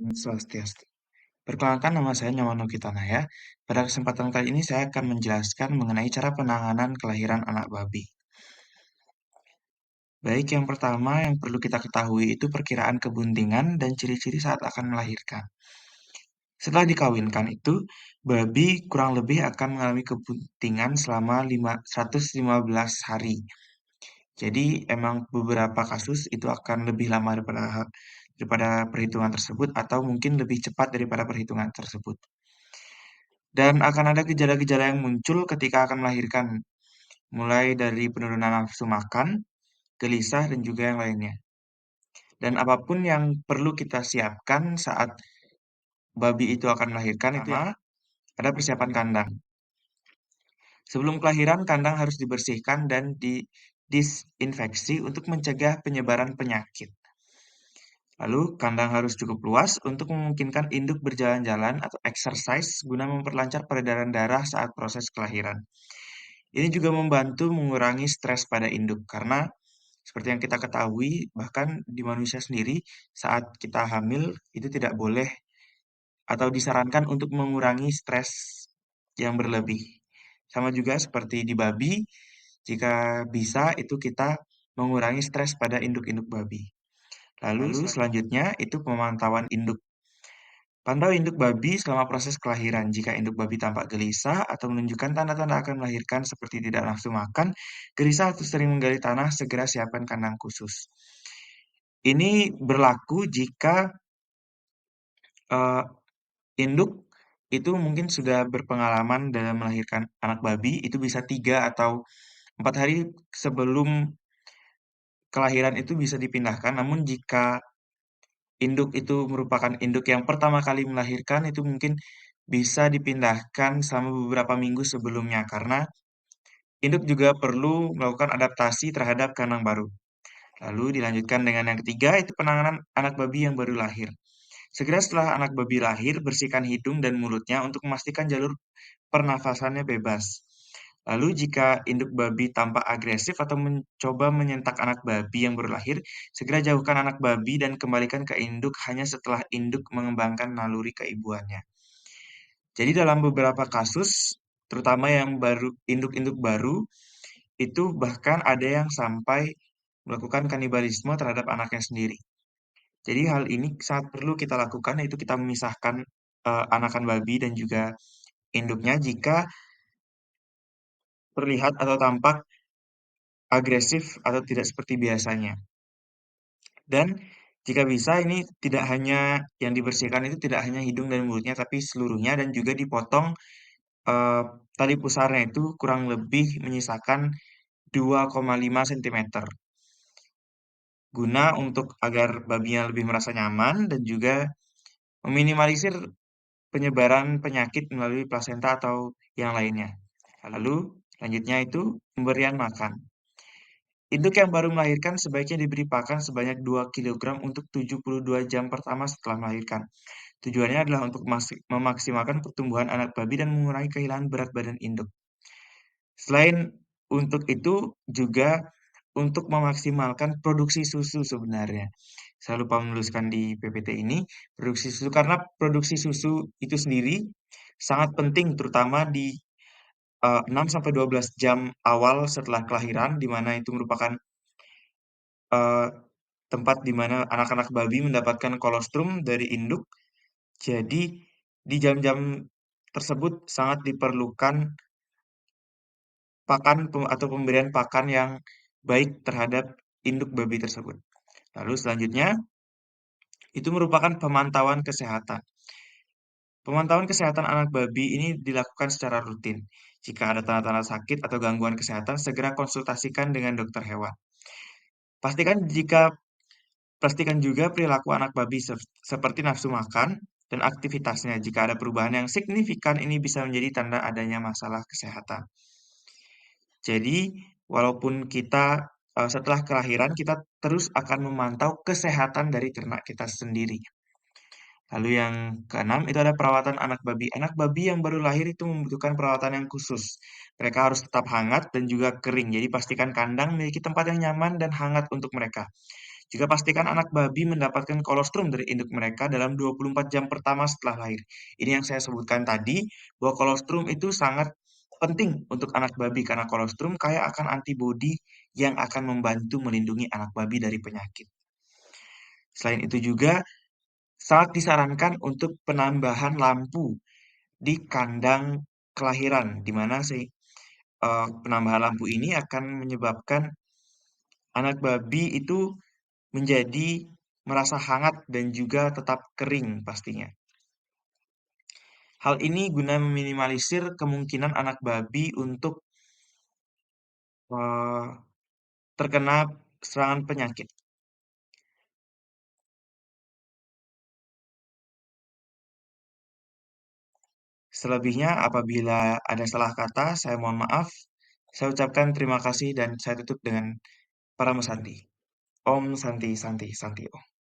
Swastiastu. Perkenalkan nama saya Nyawana Kitanaya. Pada kesempatan kali ini saya akan menjelaskan mengenai cara penanganan kelahiran anak babi. Baik, yang pertama yang perlu kita ketahui itu perkiraan kebuntingan dan ciri-ciri saat akan melahirkan. Setelah dikawinkan itu, babi kurang lebih akan mengalami kebuntingan selama 115 hari. Jadi emang beberapa kasus itu akan lebih lama daripada perhitungan tersebut atau mungkin lebih cepat daripada perhitungan tersebut. Dan akan ada gejala-gejala yang muncul ketika akan melahirkan, mulai dari penurunan nafsu makan, gelisah, dan juga yang lainnya. Dan apapun yang perlu kita siapkan saat babi itu akan melahirkan itu ya, ada persiapan kandang. Sebelum kelahiran, kandang harus dibersihkan dan didisinfeksi untuk mencegah penyebaran penyakit. Lalu, kandang harus cukup luas untuk memungkinkan induk berjalan-jalan atau exercise guna memperlancar peredaran darah saat proses kelahiran. Ini juga membantu mengurangi stres pada induk karena seperti yang kita ketahui, bahkan di manusia sendiri saat kita hamil itu tidak boleh atau disarankan untuk mengurangi stres yang berlebih. Sama juga seperti di babi, jika bisa itu kita mengurangi stres pada induk-induk babi. Lalu selanjutnya itu pemantauan induk. Pantau induk babi selama proses kelahiran. Jika induk babi tampak gelisah atau menunjukkan tanda-tanda akan melahirkan seperti tidak nafsu makan, gelisah atau sering menggali tanah, segera siapkan kandang khusus. Ini berlaku jika eh, induk itu mungkin sudah berpengalaman dalam melahirkan anak babi, itu bisa 3 atau 4 hari sebelum kelahiran itu bisa dipindahkan. Namun jika induk itu merupakan induk yang pertama kali melahirkan, itu mungkin bisa dipindahkan selama beberapa minggu sebelumnya, karena induk juga perlu melakukan adaptasi terhadap kandang baru. Lalu dilanjutkan dengan yang ketiga, itu penanganan anak babi yang baru lahir. Segera setelah anak babi lahir, bersihkan hidung dan mulutnya untuk memastikan jalur pernafasannya bebas. Lalu jika induk babi tampak agresif atau mencoba menyentak anak babi yang baru lahir, segera jauhkan anak babi dan kembalikan ke induk hanya setelah induk mengembangkan naluri keibuannya. Jadi dalam beberapa kasus, terutama yang baru induk-induk baru, itu bahkan ada yang sampai melakukan kanibalisme terhadap anaknya sendiri. Jadi hal ini sangat perlu kita lakukan, yaitu kita memisahkan anakan babi dan juga induknya jika terlihat atau tampak agresif atau tidak seperti biasanya. Dan jika bisa ini tidak hanya yang dibersihkan itu tidak hanya hidung dan mulutnya tapi seluruhnya dan juga dipotong eh, tali pusarnya itu kurang lebih menyisakan 2,5 cm guna untuk agar babinya lebih merasa nyaman dan juga meminimalisir penyebaran penyakit melalui plasenta atau yang lainnya. Lalu selanjutnya itu pemberian makan. Induk yang baru melahirkan sebaiknya diberi pakan sebanyak 2 kg untuk 72 jam pertama setelah melahirkan. Tujuannya adalah untuk memaksimalkan pertumbuhan anak babi dan mengurangi kehilangan berat badan induk. Selain untuk itu juga untuk memaksimalkan produksi susu sebenarnya. Saya lupa menuliskan di PPT ini, produksi susu karena produksi susu itu sendiri sangat penting terutama di 6 sampai 12 jam awal setelah kelahiran di mana itu merupakan eh, tempat di mana anak-anak babi mendapatkan kolostrum dari induk. Jadi di jam-jam tersebut sangat diperlukan pakan atau pemberian pakan yang baik terhadap induk babi tersebut. Lalu selanjutnya itu merupakan pemantauan kesehatan. Pemantauan kesehatan anak babi ini dilakukan secara rutin. Jika ada tanda-tanda sakit atau gangguan kesehatan, segera konsultasikan dengan dokter hewan. Pastikan jika Pastikan juga perilaku anak babi seperti nafsu makan dan aktivitasnya. Jika ada perubahan yang signifikan, ini bisa menjadi tanda adanya masalah kesehatan. Jadi, walaupun kita setelah kelahiran, kita terus akan memantau kesehatan dari ternak kita sendiri. Lalu yang keenam, itu ada perawatan anak babi. Anak babi yang baru lahir itu membutuhkan perawatan yang khusus. Mereka harus tetap hangat dan juga kering. Jadi pastikan kandang memiliki tempat yang nyaman dan hangat untuk mereka. Juga pastikan anak babi mendapatkan kolostrum dari induk mereka dalam 24 jam pertama setelah lahir. Ini yang saya sebutkan tadi, bahwa kolostrum itu sangat penting untuk anak babi karena kolostrum kaya akan antibodi yang akan membantu melindungi anak babi dari penyakit. Selain itu juga sangat disarankan untuk penambahan lampu di kandang kelahiran, di mana penambahan lampu ini akan menyebabkan anak babi itu menjadi merasa hangat dan juga tetap kering pastinya. Hal ini guna meminimalisir kemungkinan anak babi untuk eh, terkena serangan penyakit. Selebihnya, apabila ada salah kata, saya mohon maaf. Saya ucapkan terima kasih dan saya tutup dengan para Santi. Om Santi Santi Santi Om.